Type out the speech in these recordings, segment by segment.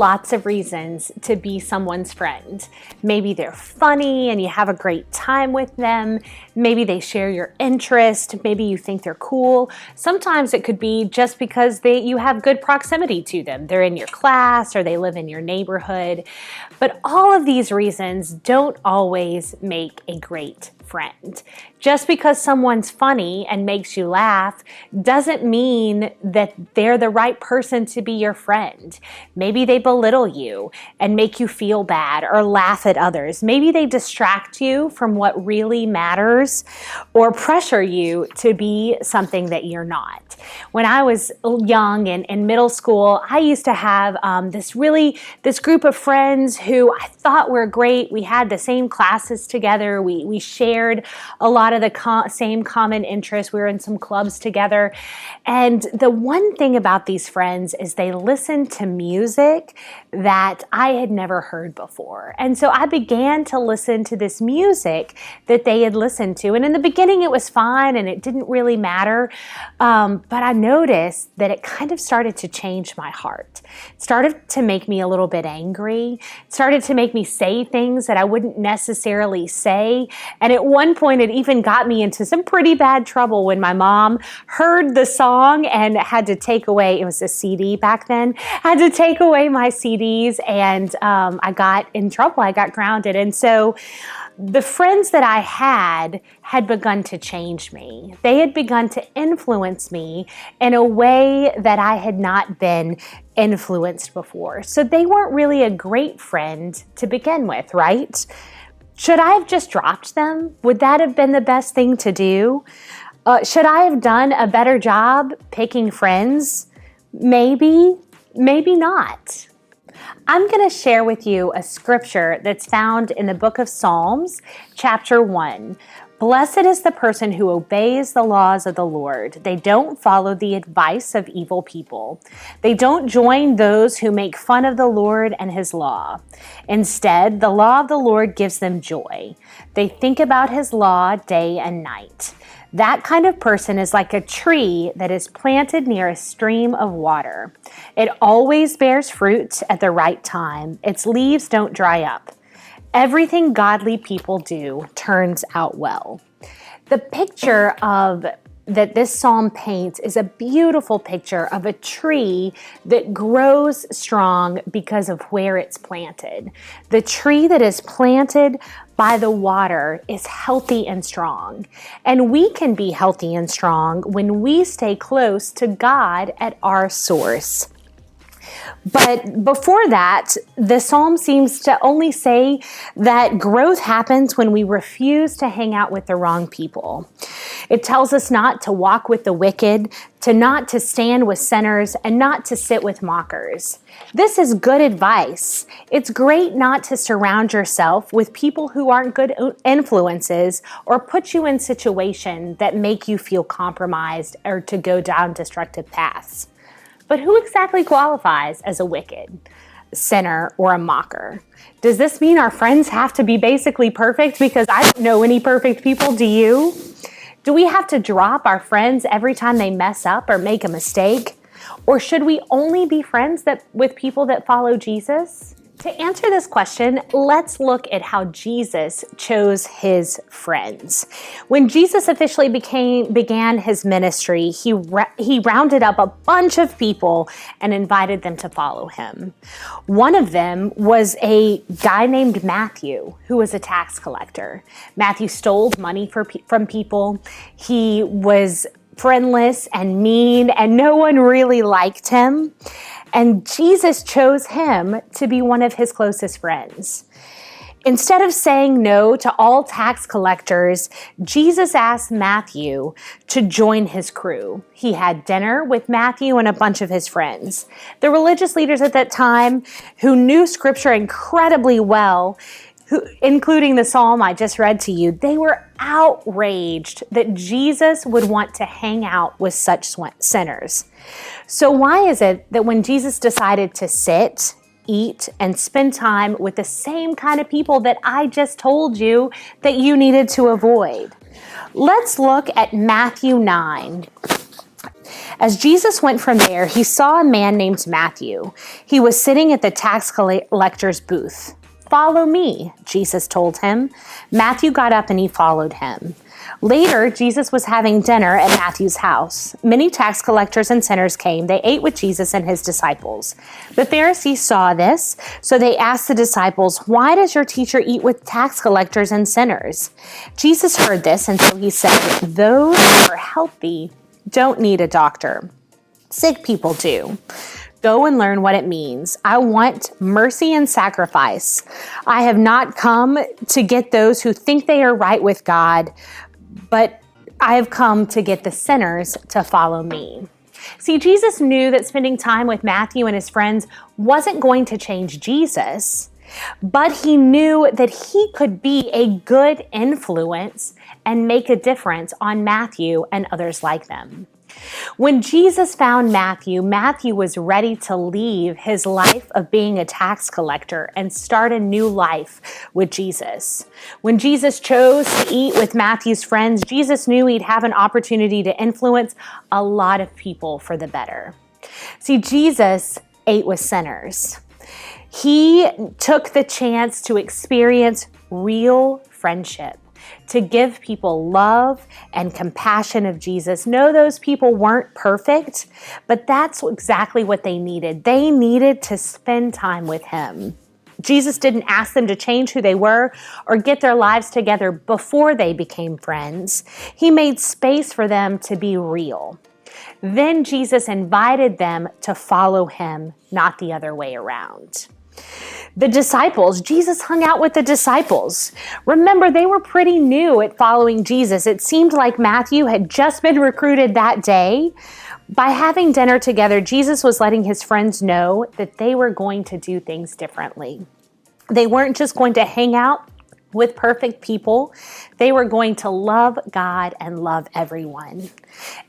lots of reasons to be someone's friend. Maybe they're funny and you have a great time with them. Maybe they share your interest. Maybe you think they're cool. Sometimes it could be just because you have good proximity to them. They're in your class or they live in your neighborhood. But all of these reasons don't always make a great friend. Just because someone's funny and makes you laugh doesn't mean that they're the right person to be your friend. Maybe they belittle you and make you feel bad or laugh at others. Maybe they distract you from what really matters or pressure you to be something that you're not. When I was young and in middle school, I used to have this group of friends who I thought were great. We had the same classes together. We shared a lot of the same common interests. We were in some clubs together. And the one thing about these friends is they listened to music that I had never heard before. And so I began to listen to this music that they had listened to. And in the beginning, it was fine and it didn't really matter. But I noticed that it kind of started to change my heart. It started to make me a little bit angry. It started to make me say things that I wouldn't necessarily say. And at one point, it even got me into some pretty bad trouble when my mom heard the song and had to take away, it was a CD back then, had to take away my CDs, and I got in trouble. I got grounded. And so the friends that I had begun to change me. They had begun to influence me in a way that I had not been influenced before. So they weren't really a great friend to begin with, right? Should I have just dropped them? Would that have been the best thing to do? Should I have done a better job picking friends? Maybe, maybe not. I'm going to share with you a scripture that's found in the book of Psalms, chapter 1. Blessed is the person who obeys the laws of the Lord. They don't follow the advice of evil people. They don't join those who make fun of the Lord and his law. Instead, the law of the Lord gives them joy. They think about his law day and night. That kind of person is like a tree that is planted near a stream of water. It always bears fruit at the right time. Its leaves don't dry up. Everything godly people do turns out well. The picture that this psalm paints is a beautiful picture of a tree that grows strong because of where it's planted. The tree that is planted by the water is healthy and strong. And we can be healthy and strong when we stay close to God at our source. But before that, the psalm seems to only say that growth happens when we refuse to hang out with the wrong people. It tells us not to walk with the wicked, not to stand with sinners, and not to sit with mockers. This is good advice. It's great not to surround yourself with people who aren't good influences or put you in situations that make you feel compromised or to go down destructive paths. But who exactly qualifies as a wicked, sinner, or a mocker? Does this mean our friends have to be basically perfect? Because I don't know any perfect people, do you? Do we have to drop our friends every time they mess up or make a mistake? Or should we only be friends with people that follow Jesus? To answer this question, let's look at how Jesus chose his friends. When Jesus officially began his ministry, he rounded up a bunch of people and invited them to follow him. One of them was a guy named Matthew, who was a tax collector. Matthew stole money from people. He was friendless and mean, and no one really liked him. And Jesus chose him to be one of his closest friends. Instead of saying no to all tax collectors, Jesus asked Matthew to join his crew. He had dinner with Matthew and a bunch of his friends. The religious leaders at that time, who knew Scripture incredibly well, including the psalm I just read to you, they were outraged that Jesus would want to hang out with such sinners. So why is it that when Jesus decided to sit, eat, and spend time with the same kind of people that I just told you that you needed to avoid? Let's look at Matthew 9. As Jesus went from there, he saw a man named Matthew. He was sitting at the tax collector's booth. "Follow me," Jesus told him. Matthew got up and he followed him. Later, Jesus was having dinner at Matthew's house. Many tax collectors and sinners came. They ate with Jesus and his disciples. The Pharisees saw this, so they asked the disciples, "Why does your teacher eat with tax collectors and sinners?" Jesus heard this, and so he said, "Those who are healthy don't need a doctor. Sick people do. Go and learn what it means. I want mercy and sacrifice. I have not come to get those who think they are right with God, but I have come to get the sinners to follow me." See, Jesus knew that spending time with Matthew and his friends wasn't going to change Jesus, but he knew that he could be a good influence and make a difference on Matthew and others like them. When Jesus found Matthew, Matthew was ready to leave his life of being a tax collector and start a new life with Jesus. When Jesus chose to eat with Matthew's friends, Jesus knew he'd have an opportunity to influence a lot of people for the better. See, Jesus ate with sinners. He took the chance to experience real friendship, to give people love and compassion of Jesus. No, those people weren't perfect, but that's exactly what they needed. They needed to spend time with him. Jesus didn't ask them to change who they were or get their lives together before they became friends. He made space for them to be real. Then Jesus invited them to follow him, not the other way around. The disciples, Jesus hung out with the disciples. Remember, they were pretty new at following Jesus. It seemed like Matthew had just been recruited that day. By having dinner together, Jesus was letting his friends know that they were going to do things differently. They weren't just going to hang out with perfect people. They were going to love God and love everyone.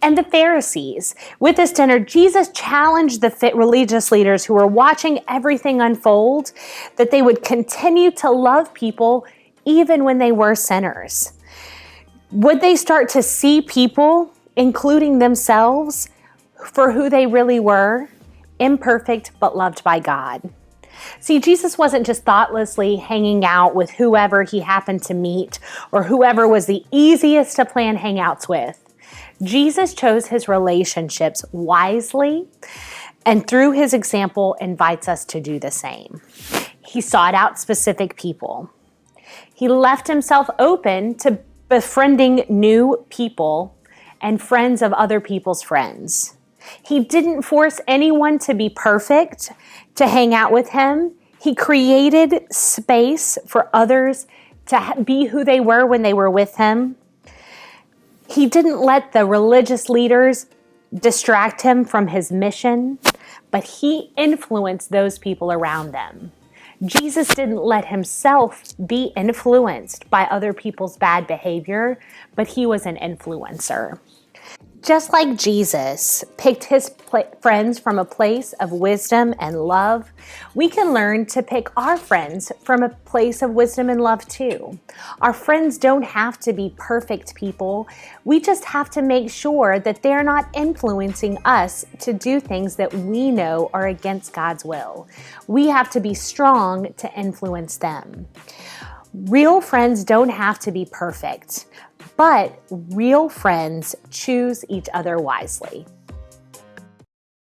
And the Pharisees. With this dinner, Jesus challenged the religious leaders who were watching everything unfold that they would continue to love people even when they were sinners. Would they start to see people, including themselves, for who they really were? Imperfect, but loved by God. See, Jesus wasn't just thoughtlessly hanging out with whoever he happened to meet or whoever was the easiest to plan hangouts with. Jesus chose his relationships wisely, and through his example invites us to do the same. He sought out specific people. He left himself open to befriending new people and friends of other people's friends. He didn't force anyone to be perfect to hang out with him. He created space for others to be who they were when they were with him. He didn't let the religious leaders distract him from his mission, but he influenced those people around them. Jesus didn't let himself be influenced by other people's bad behavior, but he was an influencer. Just like Jesus picked his friends from a place of wisdom and love, we can learn to pick our friends from a place of wisdom and love too. Our friends don't have to be perfect people. We just have to make sure that they're not influencing us to do things that we know are against God's will. We have to be strong to influence them. Real friends don't have to be perfect, but real friends choose each other wisely.